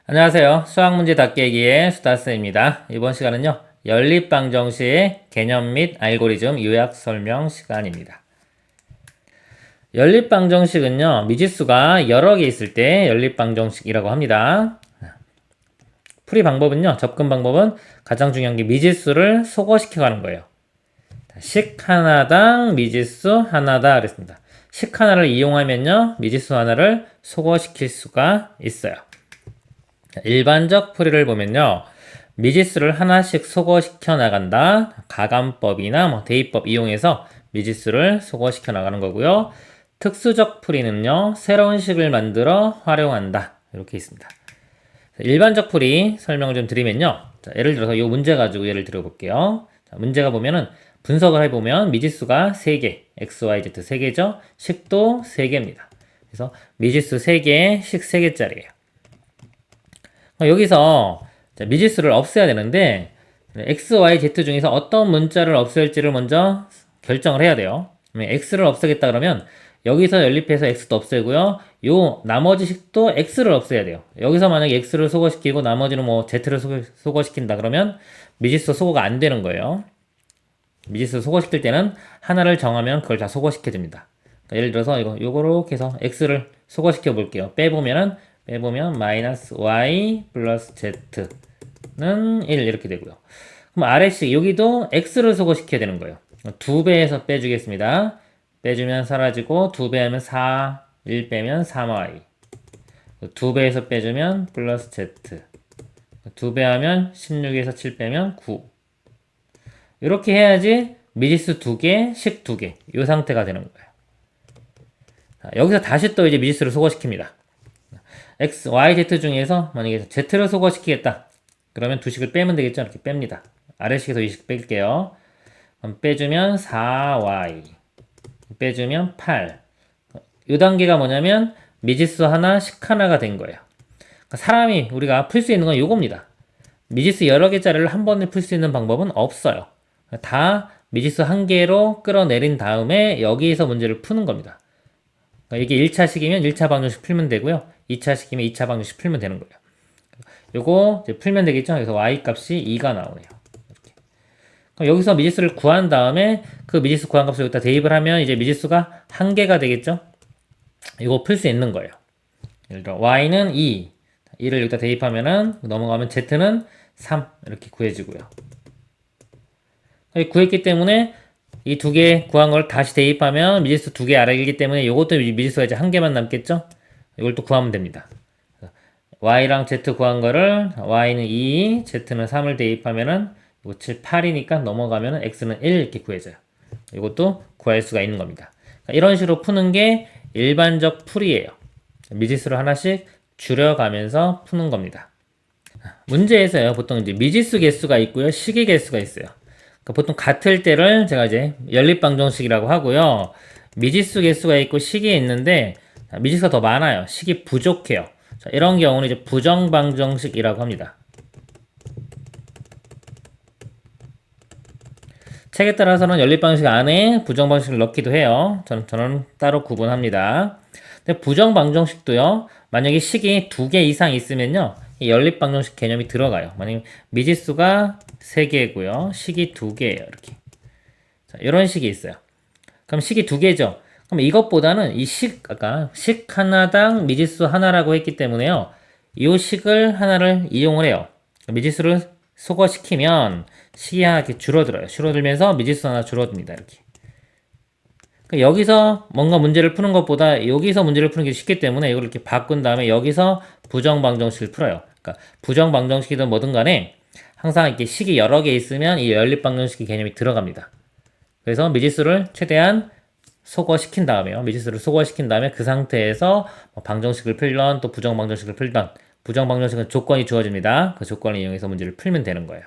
안녕하세요. 수학문제 닫깨기의 수다스입니다. 이번 시간은요, 연립방정식의 개념 및 알고리즘 요약 설명 시간입니다. 연립방정식은요, 미지수가 여러 개 있을 때 연립방정식이라고 합니다. 풀이 방법은요, 접근 방법은 가장 중요한 게 미지수를 소거시켜 가는 거예요. 식 하나당 미지수 하나다 그랬습니다. 식 하나를 이용하면요, 미지수 하나를 소거시킬 수가 있어요. 일반적 풀이를 보면요, 미지수를 하나씩 소거시켜 나간다. 가감법이나 대입법 이용해서 미지수를 소거시켜 나가는 거고요. 특수적 풀이는요, 새로운 식을 만들어 활용한다. 이렇게 있습니다. 일반적 풀이 설명을 좀 드리면요, 자, 예를 들어서 이 문제 가지고 예를 들어볼게요. 자, 문제가 보면은 분석을 해보면 미지수가 3개, x, y, z 3개죠. 식도 3개입니다. 그래서 미지수 3개, 식 3개짜리예요. 여기서 미지수를 없애야 되는데 x, y, z 중에서 어떤 문자를 없앨지를 먼저 결정을 해야 돼요. x를 없애겠다 그러면 여기서 연립해서 x도 없애고요. 요 나머지 식도 x를 없애야 돼요. 여기서 만약에 x를 소거시키고 나머지는 뭐 z를 소거시킨다 그러면 미지수 소거가 안 되는 거예요. 미지수 소거시킬 때는 하나를 정하면 그걸 다 소거시켜줍니다. 그러니까 예를 들어서 요거로 해서 x를 소거시켜 볼게요. 빼보면 마이너스 y 플러스 z는 1 이렇게 되고요. 그럼 아래식 여기도 x를 소거시켜야 되는 거예요. 2배에서 빼주겠습니다. 빼주면 사라지고 2배 하면 4, 1 빼면 3y 2배에서 빼주면 플러스 z 2배 하면 16에서 7 빼면 9 이렇게 해야지 미지수 2개, 식 2개 이 상태가 되는 거예요. 자, 여기서 다시 또 이제 미지수를 소거시킵니다. x, y, z 중에서 만약에 z를 소거시키겠다. 그러면 두 식을 빼면 되겠죠? 이렇게 뺍니다. 아래식에서 이 식 뺄게요. 그럼 빼주면 4y 빼주면 8. 이 단계가 뭐냐면 미지수 하나, 식 하나가 된 거예요. 그러니까 사람이 우리가 풀 수 있는 건 이겁니다. 미지수 여러 개짜리를 한 번에 풀 수 있는 방법은 없어요. 다 미지수 한 개로 끌어내린 다음에 여기에서 문제를 푸는 겁니다. 그러니까 이게 1차식이면 1차 방정식 풀면 되고요. 2차식이면 2차 방정식 풀면 되는 거예요. 요거 이제 풀면 되겠죠? 그래서 y 값이 2가 나오네요. 이렇게. 그럼 여기서 미지수를 구한 다음에 그 미지수 구한 값을 여기다 대입을 하면 이제 미지수가 한 개가 되겠죠? 이거 풀 수 있는 거예요. 예를 들어 y는 2, 2를 여기다 대입하면은 넘어가면 z는 3 이렇게 구해지고요. 구했기 때문에 이 두 개 구한 걸 다시 대입하면 미지수 2개 아래이기 때문에 이것도 미지수가 이제 한 개만 남겠죠? 이걸 또 구하면 됩니다. y랑 z 구한 거를 y는 2, z는 3을 대입하면은 이거 7, 8이니까 넘어가면은 x는 1 이렇게 구해져요. 이것도 구할 수가 있는 겁니다. 이런 식으로 푸는 게 일반적 풀이에요. 미지수를 하나씩 줄여가면서 푸는 겁니다. 문제에서요, 보통 이제 미지수 개수가 있고요, 식의 개수가 있어요. 그러니까 보통 같을 때를 제가 이제 연립방정식이라고 하고요. 미지수 개수가 있고 식이 있는데 미지수가 더 많아요. 식이 부족해요. 자, 이런 경우는 이제 부정방정식이라고 합니다. 책에 따라서는 연립방정식 안에 부정방정식을 넣기도 해요. 저는 따로 구분합니다. 근데 부정방정식도요, 만약에 식이 2개 이상 있으면요, 이 연립방정식 개념이 들어가요. 만약에 미지수가 3개고요, 식이 2개예요. 이렇게. 자, 이런 식이 있어요. 그럼 식이 2개죠. 그럼 이것보다는 아까 식 하나당 미지수 하나라고 했기 때문에요, 이 식을 하나를 이용을 해요. 미지수를 소거시키면 식이 하나 이렇게 줄어들어요. 줄어들면서 미지수 하나 줄어듭니다. 이렇게. 여기서 뭔가 문제를 푸는 것보다 여기서 문제를 푸는 게 쉽기 때문에 이걸 이렇게 바꾼 다음에 여기서 부정방정식을 풀어요. 그러니까 부정방정식이든 뭐든 간에 항상 이렇게 식이 여러 개 있으면 이 연립방정식의 개념이 들어갑니다. 그래서 미지수를 최대한 소거시킨 다음에요. 미지수를 소거시킨 다음에 그 상태에서 방정식을 풀던 또 부정방정식을 풀던, 부정방정식은 조건이 주어집니다. 그 조건을 이용해서 문제를 풀면 되는 거예요.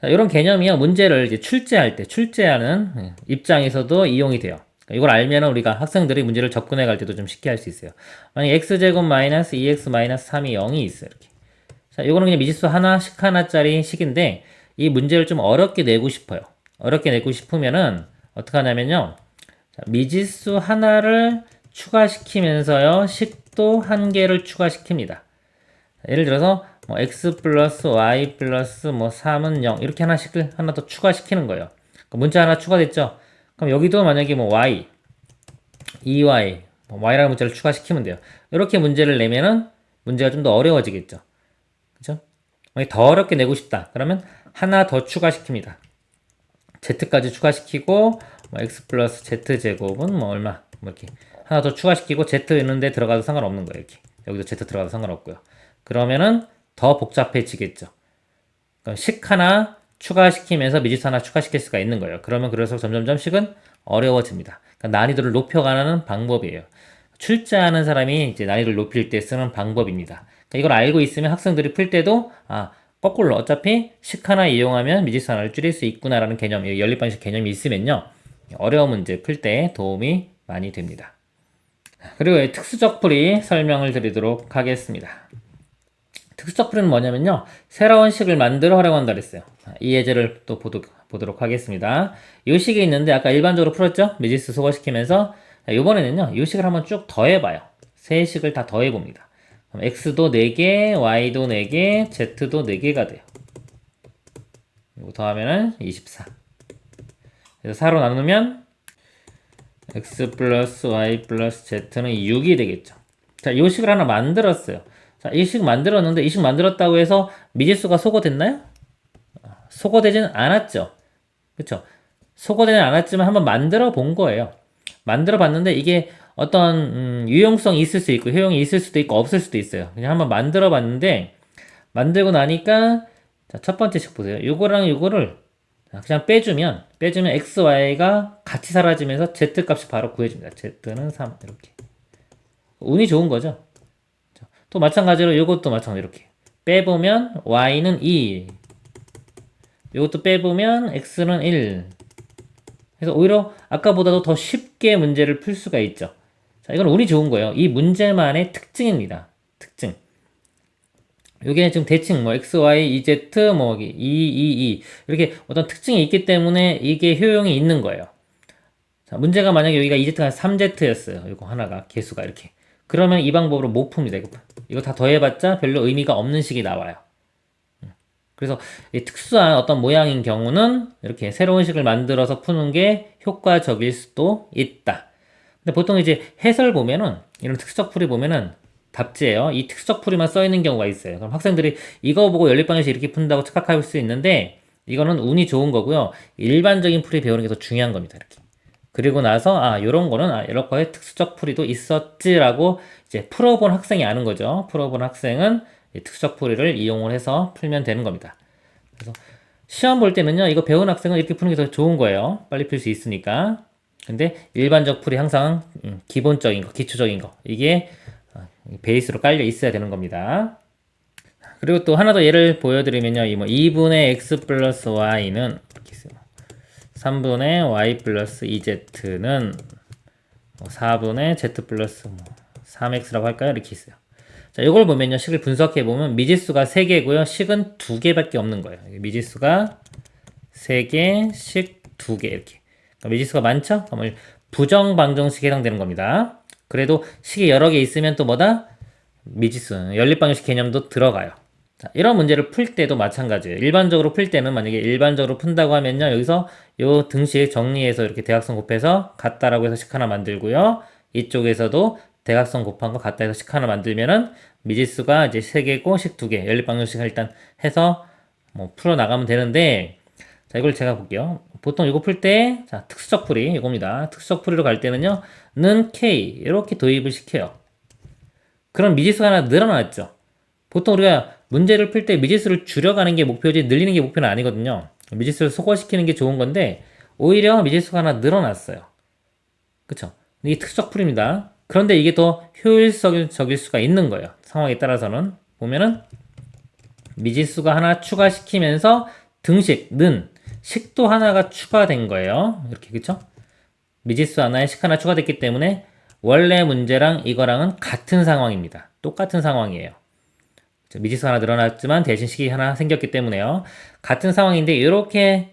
자, 이런 개념이요, 문제를 이제 출제하는 입장에서도 이용이 돼요. 이걸 알면 우리가 학생들이 문제를 접근해 갈 때도 좀 쉽게 할 수 있어요. 만약 x제곱 마이너스 2x 마이너스 3이 0이 있어요. 이렇게. 자, 이거는 그냥 미지수 하나씩 하나짜리 식인데 이 문제를 좀 어렵게 내고 싶어요. 어렵게 내고 싶으면은 어떻게 하냐면요, 자, 미지수 하나를 추가시키면서요, 식도 한 개를 추가시킵니다. 예를 들어서 뭐 x 플러스 y 플러스 뭐 3은 0 이렇게 하나씩을 하나 더 추가시키는 거예요. 문자 하나 추가됐죠? 그럼 여기도 만약에 뭐 y, 2y, 뭐 y라는 문자를 추가시키면 돼요. 이렇게 문제를 내면은 문제가 좀 더 어려워지겠죠. 그죠? 만약에 더 어렵게 내고 싶다. 그러면 하나 더 추가시킵니다. z까지 추가시키고 뭐 x 플러스 z 제곱은 뭐 얼마 뭐 이렇게 하나 더 추가시키고 z 있는데 들어가도 상관없는 거예요. 이렇게 여기도 z 들어가도 상관없고요. 그러면은 더 복잡해지겠죠. 그럼 식 하나 추가시키면서 미지수 하나 추가시킬 수가 있는 거예요. 그러면 그래서 점점점 식은 어려워집니다. 그러니까 난이도를 높여가는 방법이에요. 출제하는 사람이 이제 난이도를 높일 때 쓰는 방법입니다. 그러니까 이걸 알고 있으면 학생들이 풀 때도 거꾸로 어차피 식 하나 이용하면 미지수 하나를 줄일 수 있구나라는 개념, 연립방식 개념이 있으면요. 어려운 문제 풀 때 도움이 많이 됩니다. 그리고 특수적 풀이 설명을 드리도록 하겠습니다. 특수적 풀이는 뭐냐면요. 새로운 식을 만들어 활용한다 그랬어요. 이 예제를 또 보도록 하겠습니다. 이 식이 있는데 아까 일반적으로 풀었죠? 미지수 소거시키면서 이번에는요. 이 식을 한번 쭉 더해봐요. 세 식을 다 더해봅니다. 그럼 x도 4개, y도 4개, z도 4개가 돼요. 이거 더하면은 24. 그래서 4로 나누면 x 플러스 y 플러스 z는 6이 되겠죠. 자, 이 식을 하나 만들었어요. 자, 이 식 만들었는데 이 식 만들었다고 해서 미지수가 소거됐나요? 소거되지는 않았죠. 그쵸? 소거되지는 않았지만 한번 만들어 본 거예요. 만들어 봤는데 이게 어떤 유용성이 있을 수 있고 효용이 있을 수도 있고 없을 수도 있어요. 그냥 한번 만들어 봤는데 만들고 나니까 자, 첫 번째 식 보세요. 요거랑 요거를 그냥 빼주면 x, y가 같이 사라지면서 z 값이 바로 구해집니다. z는 3 이렇게. 운이 좋은 거죠. 또 마찬가지로 이것도 마찬가지로 이렇게 빼보면 y는 2, 이것도 빼보면 x는 1. 그래서 오히려 아까보다도 더 쉽게 문제를 풀 수가 있죠. 자, 이건 운이 좋은 거예요. 이 문제만의 특징입니다. 특징. 요게 지금 대칭 뭐 x, y, z 뭐 2, 2, 2 이렇게 어떤 특징이 있기 때문에 이게 효용이 있는 거예요. 자, 문제가 만약에 여기가 2z가 3z였어요. 이거 하나가 개수가 이렇게. 그러면 이 방법으로 못 풉니다. 이거 다 더해봤자 별로 의미가 없는 식이 나와요. 그래서 이 특수한 어떤 모양인 경우는 이렇게 새로운 식을 만들어서 푸는 게 효과적일 수도 있다. 근데 보통 이제 해설 보면은 이런 특수적 풀이 보면은 답지예요. 이 특수적 풀이만 써 있는 경우가 있어요. 그럼 학생들이 이거 보고 연립방정식 이렇게 푼다고 착각할 수 있는데 이거는 운이 좋은 거고요. 일반적인 풀이 배우는 게 더 중요한 겁니다. 이렇게. 그리고 나서 요런 거는 이렇게 특수적 풀이도 있었지라고 이제 풀어본 학생이 아는 거죠. 풀어본 학생은 이 특수적 풀이를 이용을 해서 풀면 되는 겁니다. 그래서 시험 볼 때는요. 이거 배운 학생은 이렇게 푸는 게 더 좋은 거예요. 빨리 풀 수 있으니까. 근데 일반적 풀이 항상 기본적인 거, 기초적인 거 이게 베이스로 깔려 있어야 되는 겁니다. 그리고 또 하나 더 예를 보여드리면요. 이 뭐 2분의 x 플러스 y는 이렇게 있어요. 3분의 y 플러스 2z는 4분의 z 플러스 3x라고 할까요? 이렇게 있어요. 자, 이걸 보면요. 식을 분석해 보면 미지수가 3개고요. 식은 2개밖에 없는 거예요. 미지수가 3개, 식 2개 이렇게. 그러니까 미지수가 많죠? 그러면 부정방정식에 해당되는 겁니다. 그래도 식이 여러 개 있으면 또 뭐다? 미지수, 연립방정식 개념도 들어가요. 자, 이런 문제를 풀 때도 마찬가지예요. 일반적으로 풀 때는 만약에 일반적으로 푼다고 하면요. 여기서 요 등식 정리해서 이렇게 대각선 곱해서 같다라고 해서 식 하나 만들고요. 이쪽에서도 대각선 곱한 거 같다 해서 식 하나 만들면은 미지수가 이제 3개고 식 2개, 연립방정식 일단 해서 뭐 풀어 나가면 되는데 자, 이걸 제가 볼게요. 보통 이거 풀 때, 자, 특수적 풀이 이겁니다. 특수적 풀이로 갈 때는요, 는 k 이렇게 도입을 시켜요. 그럼 미지수가 하나 늘어났죠. 보통 우리가 문제를 풀 때 미지수를 줄여가는 게 목표지 늘리는 게 목표는 아니거든요. 미지수를 소거시키는 게 좋은 건데 오히려 미지수가 하나 늘어났어요. 그쵸? 이게 특수적 풀입니다. 그런데 이게 더 효율적일 수가 있는 거예요. 상황에 따라서는 보면은 미지수가 하나 추가시키면서 등식, 는, 식도 하나가 추가된 거예요. 이렇게 그쵸? 미지수 하나에 식 하나 추가됐기 때문에 원래 문제랑 이거랑은 같은 상황입니다. 똑같은 상황이에요. 미지수 하나 늘어났지만 대신 식이 하나 생겼기 때문에요. 같은 상황인데 이렇게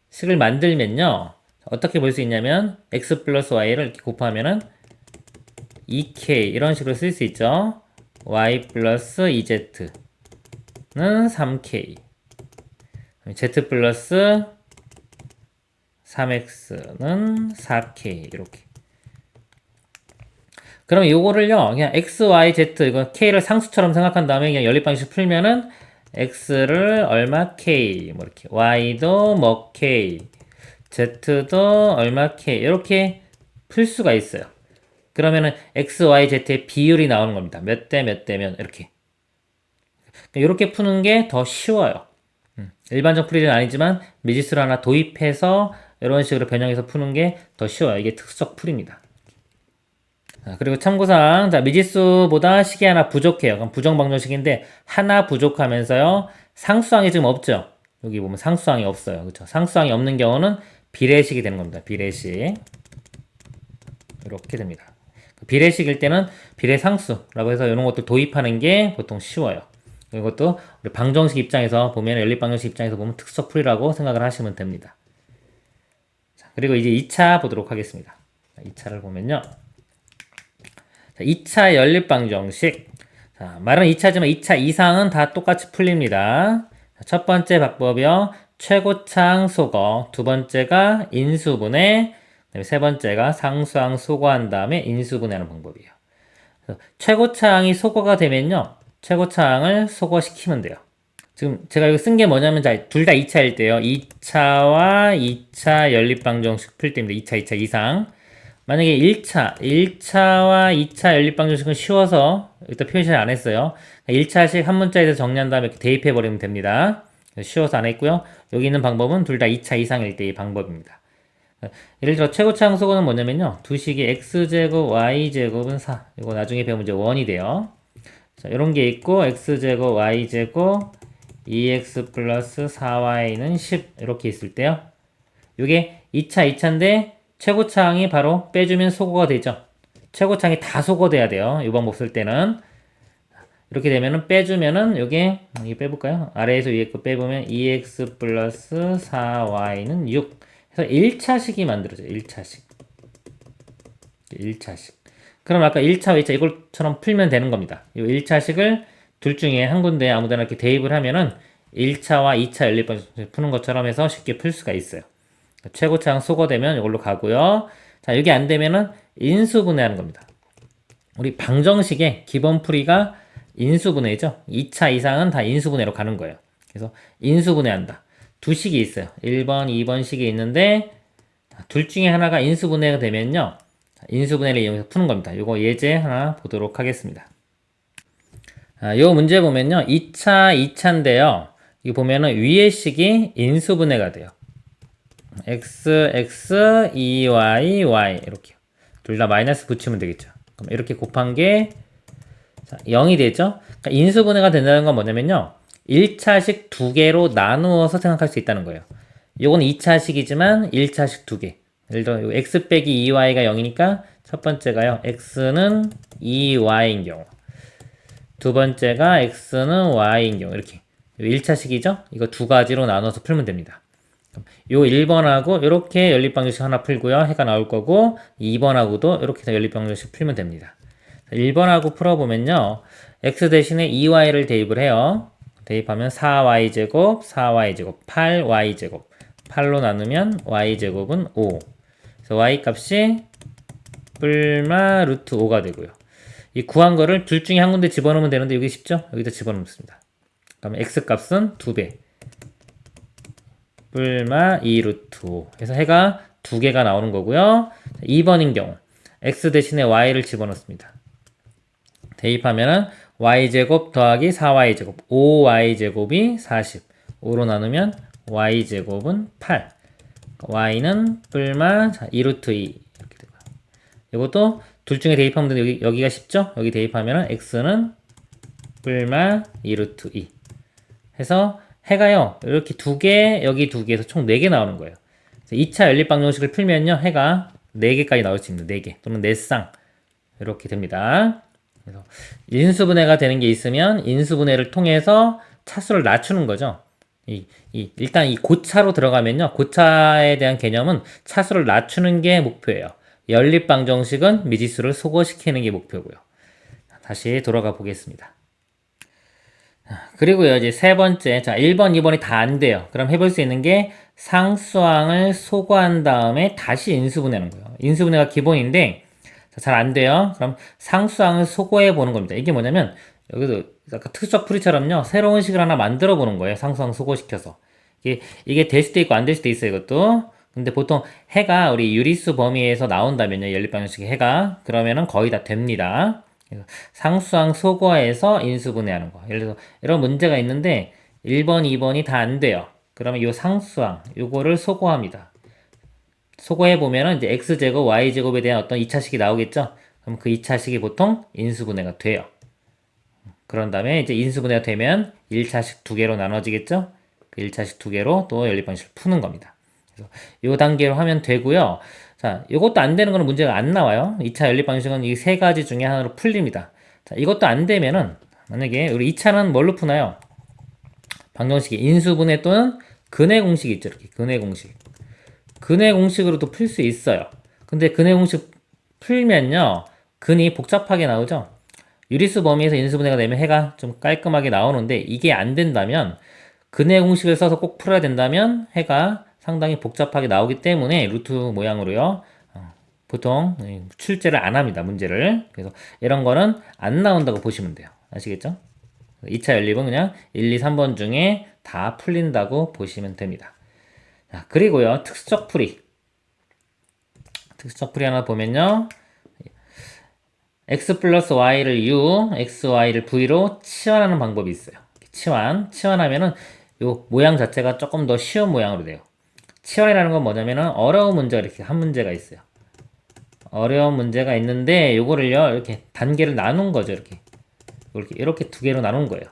식을 만들면요. 어떻게 볼 수 있냐면 x 플러스 y를 이렇게 곱하면은 2k 이런 식으로 쓸 수 있죠. y 플러스 2z 3k, z 플러스 3x는 4k 이렇게. 그럼 요거를요 그냥 x, y, z 이거 k를 상수처럼 생각한 다음에 그냥 연립방식 풀면은 x를 얼마 k 뭐 이렇게 y도 뭐 k z도 얼마 k 이렇게 풀 수가 있어요. 그러면은 x, y, z의 비율이 나오는 겁니다. 몇 대 몇 대면 이렇게. 이렇게 푸는 게 더 쉬워요. 일반적 풀이는 아니지만 미지수를 하나 도입해서 이런 식으로 변형해서 푸는 게 더 쉬워요. 이게 특수적 풀입니다. 그리고 참고사항, 자, 미지수보다 식이 하나 부족해요. 그럼 부정방정식인데 하나 부족하면서요. 상수항이 지금 없죠. 여기 보면 상수항이 없어요. 그렇죠? 상수항이 없는 경우는 비례식이 되는 겁니다. 비례식. 이렇게 됩니다. 비례식일 때는 비례상수라고 해서 이런 것들 도입하는 게 보통 쉬워요. 이것도 우리 방정식 입장에서 보면 연립방정식 입장에서 보면 특수적 풀이라고 생각을 하시면 됩니다. 자, 그리고 이제 2차 보도록 하겠습니다. 2차를 보면요. 자, 2차 연립방정식. 자, 말은 2차지만 2차 이상은 다 똑같이 풀립니다. 자, 첫 번째 방법이요. 최고차항 소거. 두 번째가 인수분해. 그다음에 세 번째가 상수항 소거한 다음에 인수분해하는 방법이에요. 최고차항이 소거가 되면요. 최고차항을 소거시키면 돼요. 지금 제가 이거 쓴 게 뭐냐면 둘 다 2차일 때요. 2차와 2차 연립방정식 풀 때입니다. 2차, 2차 이상. 만약에 1차와 2차 연립방정식은 쉬워서 일단 표시 안 했어요. 1차식 한 문자에 대해서 정리한 다음에 이렇게 대입해버리면 됩니다. 쉬워서 안 했고요. 여기 있는 방법은 둘 다 2차 이상일 때의 방법입니다. 예를 들어 최고차항 소거는 뭐냐면요. 두 식이 x제곱 y제곱은 4. 이거 나중에 배우면 이제 원이 돼요. 자, 이런 게 있고 x제곱 y제곱 2x 플러스 4y는 10 이렇게 있을 때요. 이게 2차 2차인데 최고차항이 바로 빼주면 소거가 되죠. 최고차항이 다 소거돼야 돼요. 이 방법 쓸 때는 이렇게 되면은 빼주면은 이게 빼볼까요? 아래에서 위에 거 빼보면 2x 플러스 4y는 6. 그래서 1차식이 만들어져요. 1차식. 1차식. 그럼 아까 1차, 2차 이걸처럼 풀면 되는 겁니다. 이 1차식을 둘 중에 한 군데 아무데나 이렇게 대입을 하면은 1차와 2차 연립방정식 푸는 것처럼 해서 쉽게 풀 수가 있어요. 최고차항 소거되면 이걸로 가고요. 자, 이게 안 되면은 인수분해하는 겁니다. 우리 방정식의 기본 풀이가 인수분해죠. 2차 이상은 다 인수분해로 가는 거예요. 그래서 인수분해한다. 두 식이 있어요. 1번, 2번 식이 있는데 둘 중에 하나가 인수분해가 되면요. 인수분해를 이용해서 푸는 겁니다. 요거 예제 하나 보도록 하겠습니다. 요 문제 보면요. 2차, 2차인데요. 이거 보면은 위의 식이 인수분해가 돼요. x, x, 2y, y 이렇게 둘 다 마이너스 붙이면 되겠죠. 그럼 이렇게 곱한 게 0이 되죠. 그러니까 인수분해가 된다는 건 뭐냐면요. 1차식 두 개로 나누어서 생각할 수 있다는 거예요. 요건 2차식이지만 1차식 두 개. 예를 들어 x 빼기 2y가 0이니까 첫 번째가요. x는 2y인 경우. 두 번째가 x는 y인 경우. 이렇게 1차식이죠. 이거 두 가지로 나눠서 풀면 됩니다. 요 1번하고 이렇게 연립방정식 하나 풀고요. 해가 나올 거고 2번하고도 이렇게 해서 연립방정식 풀면 됩니다. 1번하고 풀어보면요. x 대신에 2y를 대입을 해요. 대입하면 4y제곱, 4y제곱, 8y제곱. 8로 나누면 y제곱은 5. 그래서 y 값이 뿔마 루트 5가 되고요. 이 구한 거를 둘 중에 한 군데 집어넣으면 되는데 여기 쉽죠? 여기다 집어넣습니다. 그러면 x 값은 2배. 뿔마 2 루트 5. 그래서 해가 두 개가 나오는 거고요. 2번인 경우 x 대신에 y를 집어넣습니다. 대입하면은 y제곱 더하기 4y제곱 5y제곱이 40 5로 나누면 y제곱은 8 y는 뿔마 2루트 2 이렇게 되고요. 이것도 둘 중에 대입하면 되는데 여기가 쉽죠? 여기 대입하면은 x는 뿔마 2루트 2 해서 해가요 이렇게 두 개 여기 두 개에서 총 4개 나오는 거예요. 2차 연립방정식을 풀면요 해가 4개까지 나올 수 있는 4개 또는 4쌍 이렇게 됩니다. 그래서 인수분해가 되는 게 있으면 인수분해를 통해서 차수를 낮추는 거죠. 일단 이 고차로 들어가면요. 고차에 대한 개념은 차수를 낮추는 게 목표예요. 연립방정식은 미지수를 소거시키는 게 목표고요. 다시 돌아가 보겠습니다. 그리고요, 이제 세 번째. 자, 1번, 2번이 다 안 돼요. 그럼 해볼 수 있는 게 상수항을 소거한 다음에 다시 인수분해하는 거예요. 인수분해가 기본인데, 잘 안 돼요. 그럼 상수항을 소거해 보는 겁니다. 이게 뭐냐면, 여기도 아까 특수적 풀이처럼요, 새로운 식을 하나 만들어 보는 거예요. 상수항 소거시켜서. 이게 될 수도 있고 안 될 수도 있어요, 이것도. 근데 보통 해가 우리 유리수 범위에서 나온다면요, 연립방정식의 해가. 그러면은 거의 다 됩니다. 상수항 소거해서 인수분해하는 거. 예를 들어서 이런 문제가 있는데 1번, 2번이 다 안 돼요. 그러면 이 상수항, 요거를 소거합니다. 소거해 보면은 이제 x제곱, y제곱에 대한 어떤 2차식이 나오겠죠? 그럼 그 2차식이 보통 인수분해가 돼요. 그런 다음에 이제 인수분해가 되면 1차식 두 개로 나눠지겠죠? 그 1차식 두 개로 또 연립방식을 푸는 겁니다. 그래서 이 단계로 하면 되고요. 자, 이것도 안 되는 거는 문제가 안 나와요. 2차 연립방식은 이 세 가지 중에 하나로 풀립니다. 자, 이것도 안 되면은 만약에 우리 2차는 뭘로 푸나요? 방정식이 인수분해 또는 근해 공식이 있죠. 이렇게 근해 공식. 근해 공식으로도 풀 수 있어요. 근데 근해 공식 풀면요. 근이 복잡하게 나오죠. 유리수 범위에서 인수분해가 되면 해가 좀 깔끔하게 나오는데 이게 안 된다면 근해 공식을 써서 꼭 풀어야 된다면 해가 상당히 복잡하게 나오기 때문에 루트 모양으로요. 보통 출제를 안 합니다. 문제를. 그래서 이런 거는 안 나온다고 보시면 돼요. 아시겠죠? 2차 연립은 그냥 1, 2, 3번 중에 다 풀린다고 보시면 됩니다. 자, 그리고요. 특수적 풀이. 특수적 풀이 하나 보면요. x 플러스 y를 u, xy를 v로 치환하는 방법이 있어요. 치환하면은 요 모양 자체가 조금 더 쉬운 모양으로 돼요. 치환이라는 건 뭐냐면은 어려운 문제가 이렇게 한 문제가 있어요. 어려운 문제가 있는데 요거를요 이렇게 단계를 나눈 거죠. 이렇게 두 개로 나눈 거예요.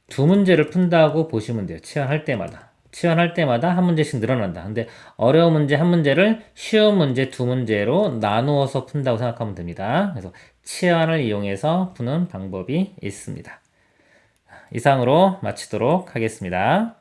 두 문제를 푼다고 보시면 돼요. 치환할 때마다 한 문제씩 늘어난다. 근데 어려운 문제 한 문제를 쉬운 문제 두 문제로 나누어서 푼다고 생각하면 됩니다. 그래서 치환을 이용해서 푸는 방법이 있습니다. 이상으로 마치도록 하겠습니다.